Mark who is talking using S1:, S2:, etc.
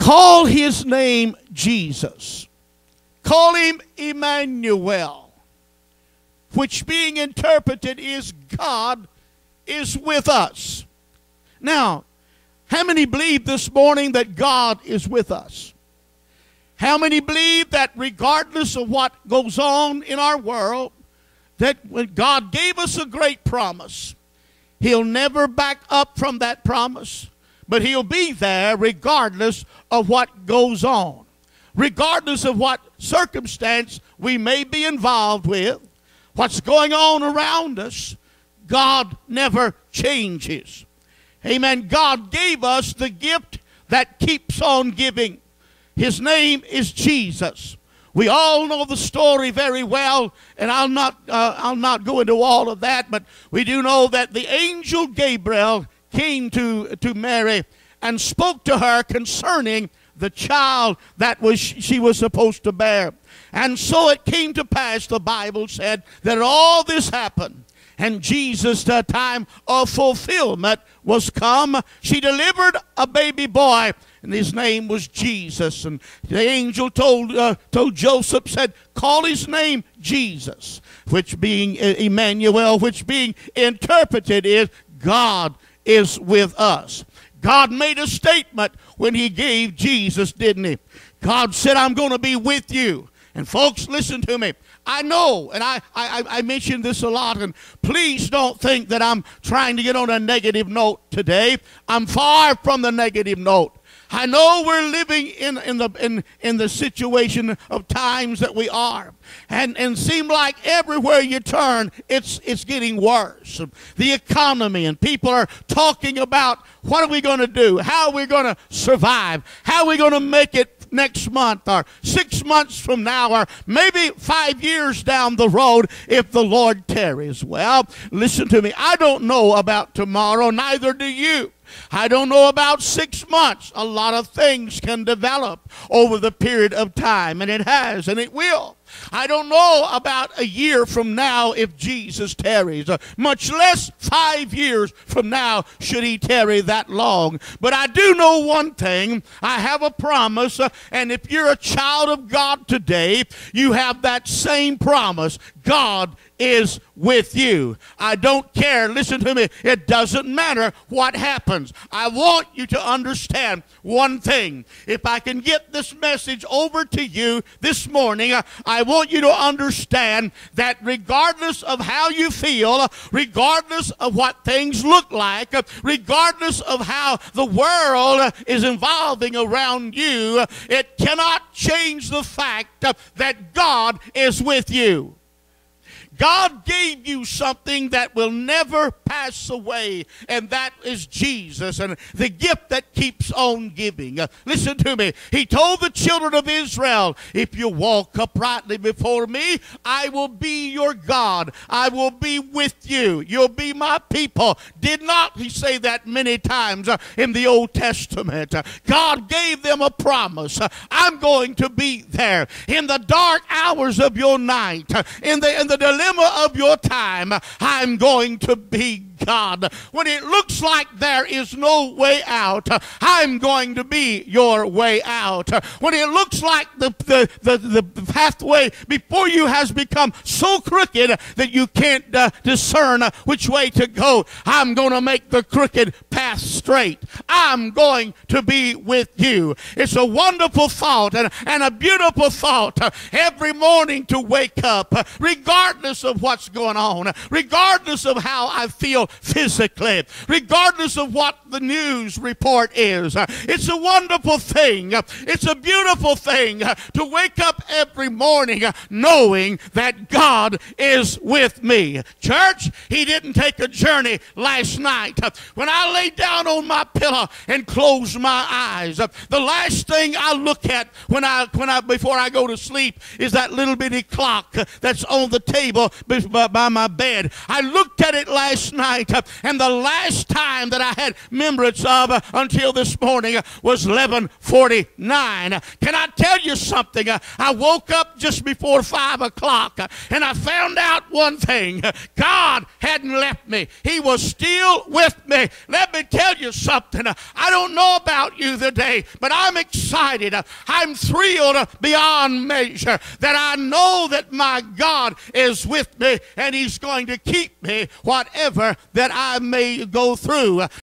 S1: Call his name Jesus. Call him Emmanuel, which being interpreted is God is with us. Now, how many believe this morning that God is with us? How many believe that regardless of what goes on in our world, that when God gave us a great promise, he'll never back up from that promise, but he'll be there regardless of what goes on, regardless of what circumstance we may be involved with, what's going on around us. God never changes. Amen. God gave us the gift that keeps on giving. His name is Jesus. We all know the story very well, and I'll not go into all of that, but we do know that the angel Gabriel came to Mary and spoke to her concerning the child that she was supposed to bear. And so it came to pass, the Bible said, that all this happened. And Jesus, the time of fulfillment was come. She delivered a baby boy, and his name was Jesus. And the angel told Joseph, said, call his name Jesus, which being Emmanuel, which being interpreted is God is with us. God made a statement when he gave Jesus, didn't he? God said, I'm going to be with you. And folks, listen to me. I know, and I mention this a lot, and please don't think that I'm trying to get on a negative note today. I'm far from the negative note. I know we're living in the situation of times that we are, and seem like everywhere you turn, it's getting worse. The economy, and people are talking about what are we going to do, how are we going to survive, how are we going to make it next month or 6 months from now or maybe 5 years down the road if the Lord tarries. Well, listen to me. I don't know about tomorrow, neither do you. I don't know about 6 months. A lot of things can develop over the period of time, and it has, and it will. I don't know about a year from now if Jesus tarries, much less 5 years from now should he tarry that long. But I do know one thing. I have a promise, and if you're a child of God today, you have that same promise. God is with you. I don't care. Listen to me. It doesn't matter what happens. I want you to understand one thing. If I can get this message over to you this morning, I want you to understand that regardless of how you feel, regardless of what things look like, regardless of how the world is evolving around you, it cannot change the fact that God is with you. God gave you something that will never pass away, and that is Jesus, and the gift that keeps on giving. Listen to me. He told the children of Israel, if you walk uprightly before me, I will be your God. I will be with you. You'll be my people. Did not he say that many times in the Old Testament? God gave them a promise. I'm going to be there in the dark hours of your night, in the dilemma of your time. I'm going to be God. When it looks like there is no way out, I'm going to be your way out. When it looks like the pathway before you has become so crooked that you can't discern which way to go, I'm going to make the crooked path straight. I'm going to be with you. It's a wonderful thought and a beautiful thought every morning to wake up, regardless of what's going on, regardless of how I feel physically, regardless of what the news report is. It's a wonderful thing. It's a beautiful thing to wake up every morning knowing that God is with me. Church, he didn't take a journey last night. When I lay down on my pillow and close my eyes, the last thing I look at before I go to sleep is that little bitty clock that's on the table by my bed. I looked at it last night night. And the last time that I had remembrance of until this morning was 11:49. Can I tell you something? I woke up just before 5 o'clock and I found out one thing. God hadn't left me. He was still with me. Let me tell you something. I don't know about you today, but I'm excited. I'm thrilled beyond measure that I know that my God is with me and He's going to keep me whatever that I may go through.